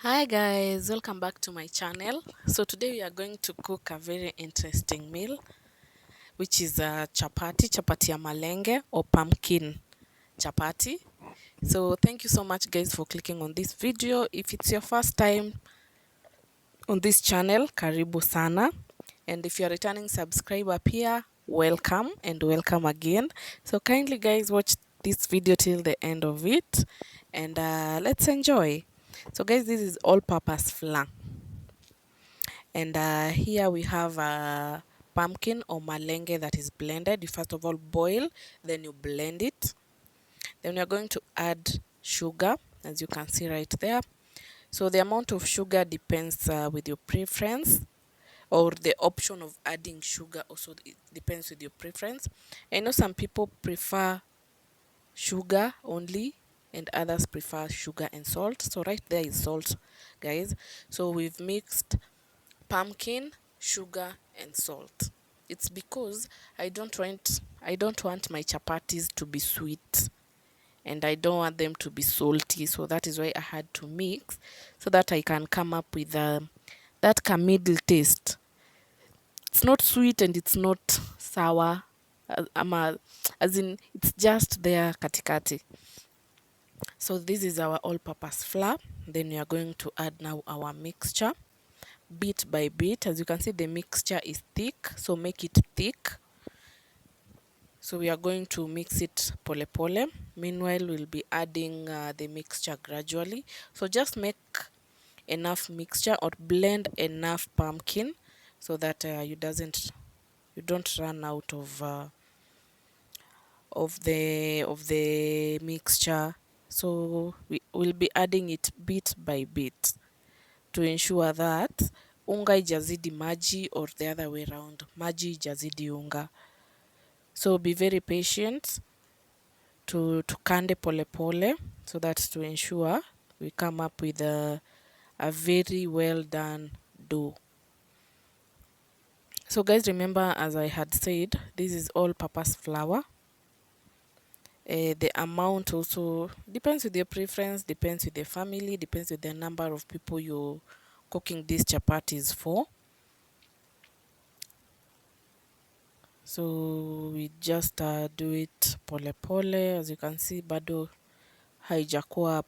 Hi guys, welcome back to my channel. So today we are going to cook a very interesting meal, which is a chapati ya malenge or pumpkin chapati. So thank you so much guys for clicking on this video. If it's your first time on this channel, karibu sana. And if you're a returning subscriber here, welcome and welcome again. So kindly guys watch this video till the end of it and let's enjoy. So guys, this is all purpose flour. And here we have a pumpkin or malenge that is blended. You first of all boil, then you blend it. Then we are going to add sugar, as you can see right there. So the amount of sugar depends with your preference, or the option of adding sugar also it depends with your preference. I know some people prefer sugar only and others prefer sugar and salt. So right there is salt, guys. So we've mixed pumpkin, sugar and salt. It's because I don't want my chapatis to be sweet and I don't want them to be salty, so that is why I had to mix so that I can come up with that middle taste. It's not sweet and it's not sour, as in it's just there katikati. So this is our all-purpose flour. Then we are going to add now our mixture bit by bit. As you can see, the mixture is thick, so make it thick. So we are going to mix it pole pole. Meanwhile, we'll be adding the mixture gradually. So just make enough mixture or blend enough pumpkin so that you don't run out of the mixture. So we will be adding it bit by bit to ensure that unga ijazidi maji or the other way around, maji ijazidi unga. So be very patient to kande pole pole so that to ensure we come up with a very well done dough. So guys, remember, as I had said, this is all purpose flour. The amount also depends with your preference, depends with the family, depends with the number of people you're cooking these chapatis for. So we just do it pole pole. As you can see, bado haijakuwa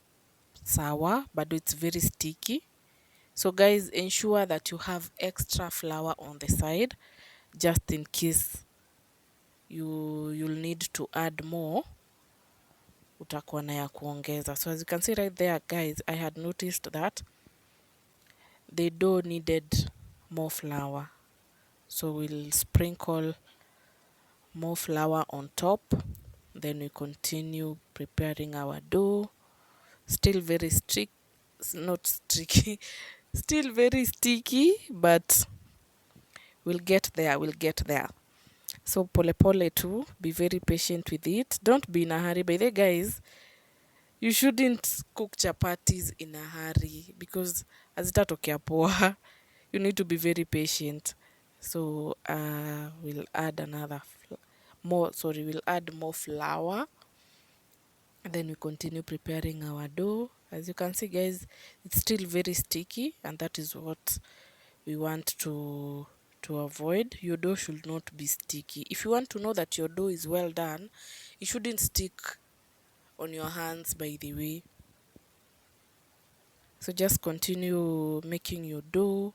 sawa, bado it's very sticky. So guys, ensure that you have extra flour on the side just in case you'll need to add more, utakuwa na ya kuongeza. So as you can see right there guys, I had noticed that the dough needed more flour. So we'll sprinkle more flour on top. Then we continue preparing our dough. Still very not sticky, still very sticky, but we'll get there. So pole pole too, be very patient with it. Don't be in a hurry. By the way, guys, you shouldn't cook chapatis in a hurry because hazitatokea poa. You need to be very patient. So we'll add we'll add more flour. Then we continue preparing our dough. As you can see guys, it's still very sticky and that is what we want to avoid. Your dough should not be sticky. If you want to know that your dough is well done, it shouldn't stick on your hands, by the way. So just continue making your dough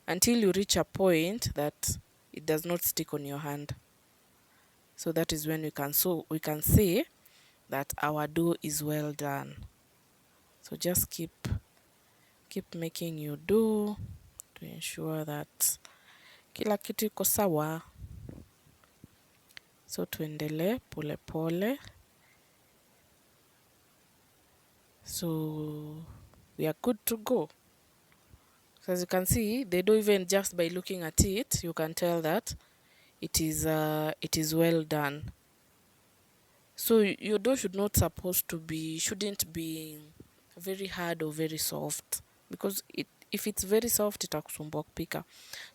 until you reach a point that it does not stick on your hand. So that is when we can say that our dough is well done. So just keep making your dough to ensure that kila kitu iko sawa. So tuendelee pole pole. So we are good to go. So as you can see, they don't even, just by looking at it, you can tell that it is well done. So your dough shouldn't be very hard or very soft, because if it's very soft itakusumbua kupika.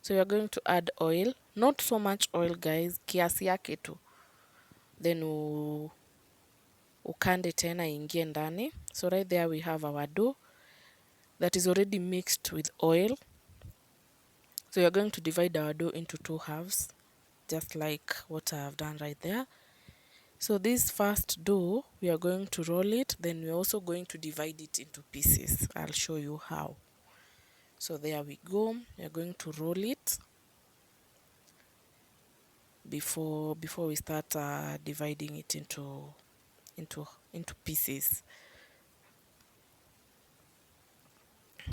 So you're going to add oil, not so much oil guys, kiasi yake tu. Then ukande tena ingie ndani. So right there we have our dough. that is already mixed with oil. So you're going to divide our dough into 2 halves, just like what I have done right there. So this first dough, we are going to roll it, then we're also going to divide it into pieces. I'll show you how. So there we go. We're going to roll it before we start dividing it into into pieces.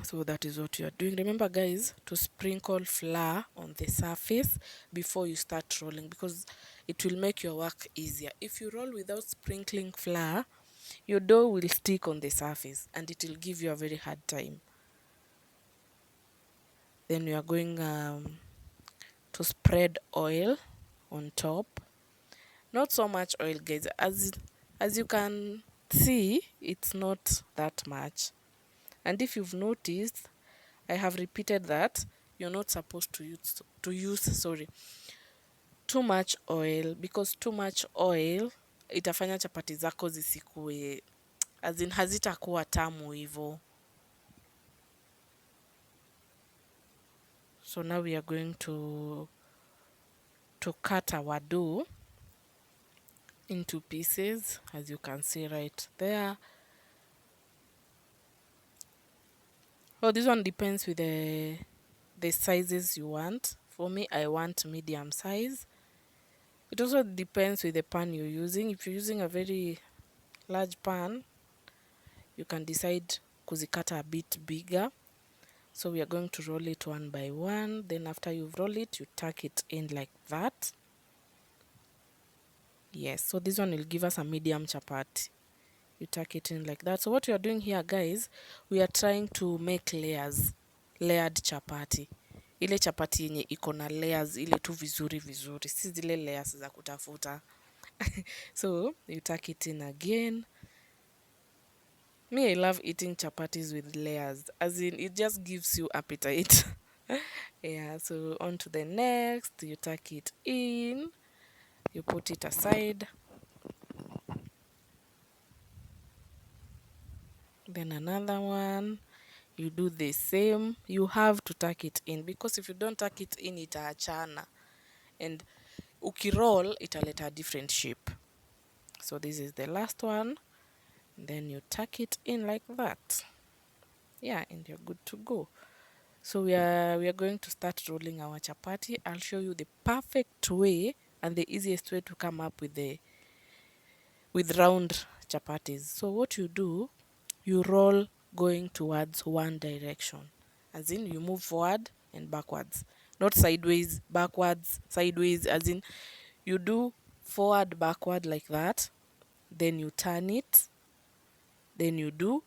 So that is what you are doing. Remember guys, to sprinkle flour on the surface before you start rolling, because it will make your work easier. If you roll without sprinkling flour, your dough will stick on the surface and it will give you a very hard time. Then you are going to spread oil on top. Not so much oil guys, as you can see, it's not that much. And if you've noticed, I have repeated that you're not supposed to use too much oil, because too much oil itafanya chapati zako zisikue, as in hazitakuwa tamu hivyo. So now we are going to cut our dough into pieces, as you can see right there. Oh, this one depends with the sizes you want. For me, I want medium size. It also depends with the pan you're using. If you're using a very large pan, you can decide kuzikata a bit bigger. So we are going to roll it one by one. Then after you've rolled it, you tuck it in like that. Yes, so this one will give us a medium chapati. You tuck it in like that. So what we are doing here guys, we are trying to make layered chapati. Ile chapati yenye iko na layers, ile tu vizuri vizuri, si zile layers za kutafuta. So you tuck it in again. Me, I love eating chapatis with layers, as in it just gives you appetite. Yeah, so on to the next. You tuck it in, you put it aside. Then another one, you do the same. You have to tuck it in, because if you don't tuck it in, itaachana, and ukiroll italeta a different shape. So this is the last one. Then you tuck it in like that. Yeah, and you're good to go. So we are going to start rolling our chapati. I'll show you the perfect way and the easiest way to come up with round chapatis. So what you do, you roll going towards one direction, as in you move forward and backwards, not sideways, backwards, sideways, as in you do forward, backward like that, then you turn it, then you do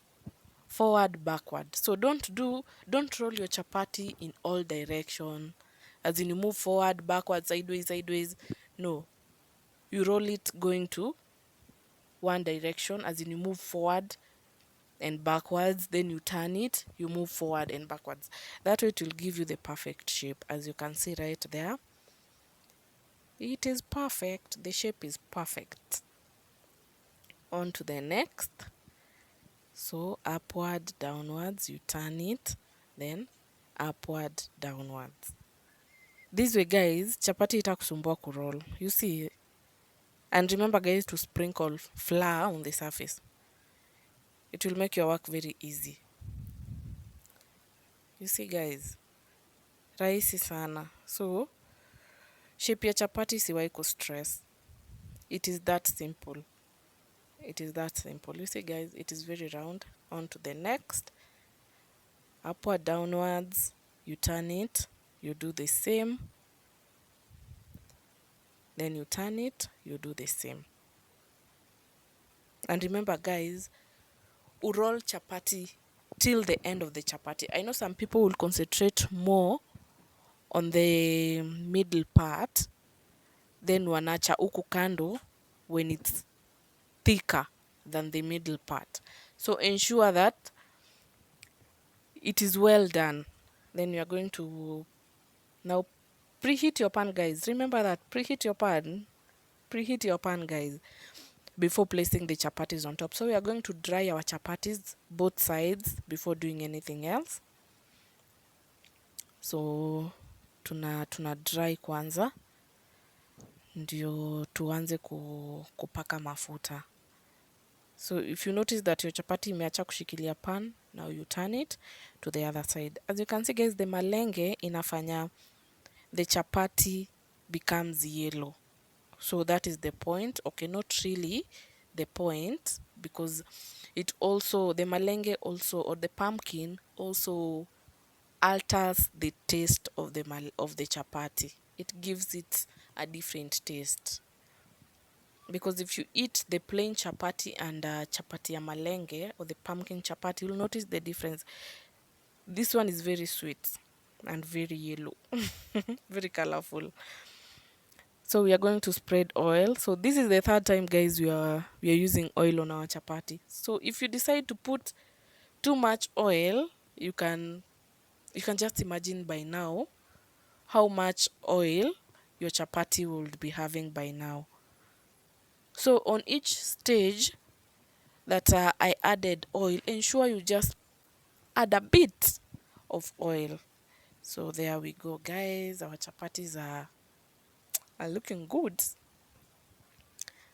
forward, backward. So don't roll your chapati in all direction, as in you move forward, backward, sideways, sideways. No, you roll it going to one direction, as in you move forward and backwards, then you turn it, you move forward and backwards. That way it will give you the perfect shape, as you can see right there. It is perfect, the shape is perfect. On to the next. So upward, downwards, you turn it, then upward, downwards. This way guys, chapati itakusumbua kuroll, you see. And remember guys, to sprinkle flour on the surface. It will make your work very easy. You see guys, rahisi sana. So shape ya chapati siwai kustress. It is that simple. It is that simple. You see guys, it is very round. On to the next. Upward, downwards, you turn it, you do the same. Then you turn it, you do the same. And remember guys, roll chapati till the end of the chapati. I know some people will concentrate more on the middle part, then wanacha huku kando when it's thicker than the middle part. So ensure that it is well done. Then you are going to now preheat your pan guys. Remember that, preheat your pan guys. before placing the chapatis on top. So we are going to dry our chapatis both sides before doing anything else. So tuna dry kwanza ndio tuanze kupaka mafuta. So if you notice that your chapati imeacha kushikilia pan, now you turn it to the other side. As you can see guys, the malenge inafanya the chapati becomes yellow. So that is the point. Okay, not really the point, because it also, the malenge also, or the pumpkin also alters the taste of the chapati. It gives it a different taste. Because if you eat the plain chapati and chapati ya malenge, or the pumpkin chapati, you'll notice the difference. This one is very sweet and very yellow, very colorful. So we are going to spread oil. So this is the third time, guys, we are using oil on our chapati. So if you decide to put too much oil, you can just imagine by now how much oil your chapati will be having by now. So on each stage that I added oil, ensure you just add a bit of oil. So there we go, guys. Our chapatis are looking good.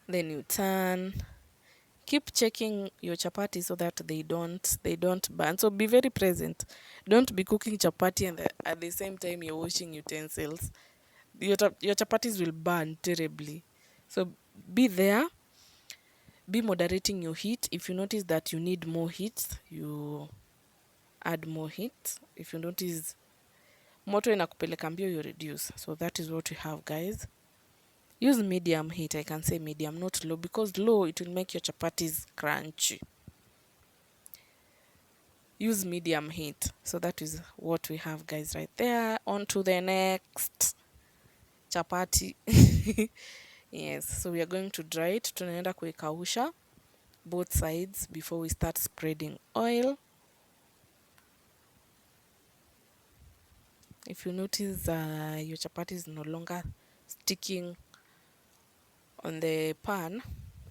Then you turn. Keep checking your chapati so that they don't burn. So be very present. Don't be cooking chapati and at the same time you're washing utensils. Your chapatis will burn terribly. So be there. Be moderating your heat. If you notice that you need more heat, you add more heat. If you notice moto inakupeleka mbio, you reduce. So that is what we have, guys. Use medium heat. I can say medium, not low, because low it will make your chapatis crunchy. Use medium heat. So that is what we have, guys, right there. On to the next chapati. Yes, so we are going to dry it. Tunaenda kuikausha both sides before we start spreading oil. If you notice your chapati is no longer sticking on the pan,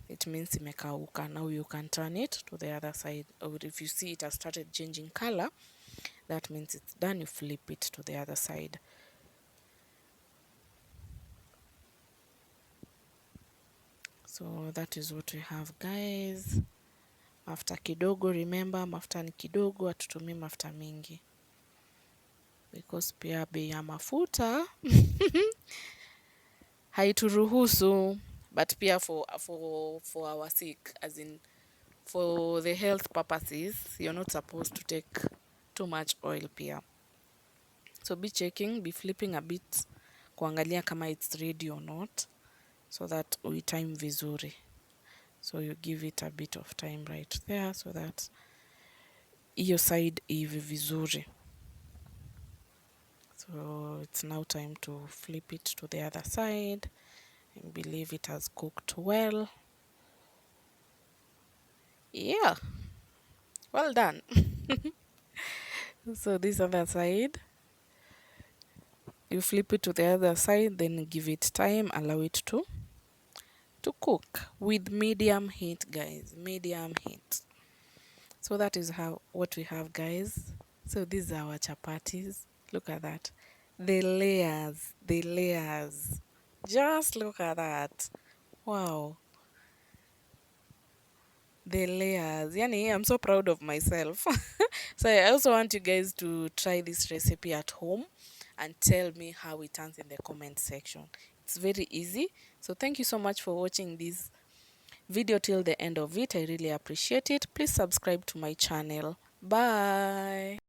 it means imekauka. Now you can turn it to the other side. Or if you see it has started changing color, that means it's done. You flip it to the other side. So that is what we have, guys. Mafuta kidogo, remember mafuta ni kidogo, hatutumii mafuta mingi, because pia bei ya mafuta haituruhusu, but pia for our sake, as in for the health purposes, you're not supposed to take too much oil pia. So be checking, be flipping a bit kuangalia kama it's ready or not, so that uitime vizuri. So you give it a bit of time right there so that iyo side ive vizuri. So it's now time to flip it to the other side. I believe it has cooked well. Yeah, well done. So this other side, you flip it to the other side, then give it time, allow it to cook with medium heat, guys, medium heat. So that is what we have, guys. So these are our chapatis. Look at that, the layers, just look at that. Wow, the layers. Yani, I'm so proud of myself. So I also want you guys to try this recipe at home and tell me how it turns in the comment section. It's very easy. So thank you so much for watching this video till the end of it. I really appreciate it. Please subscribe to my channel. Bye.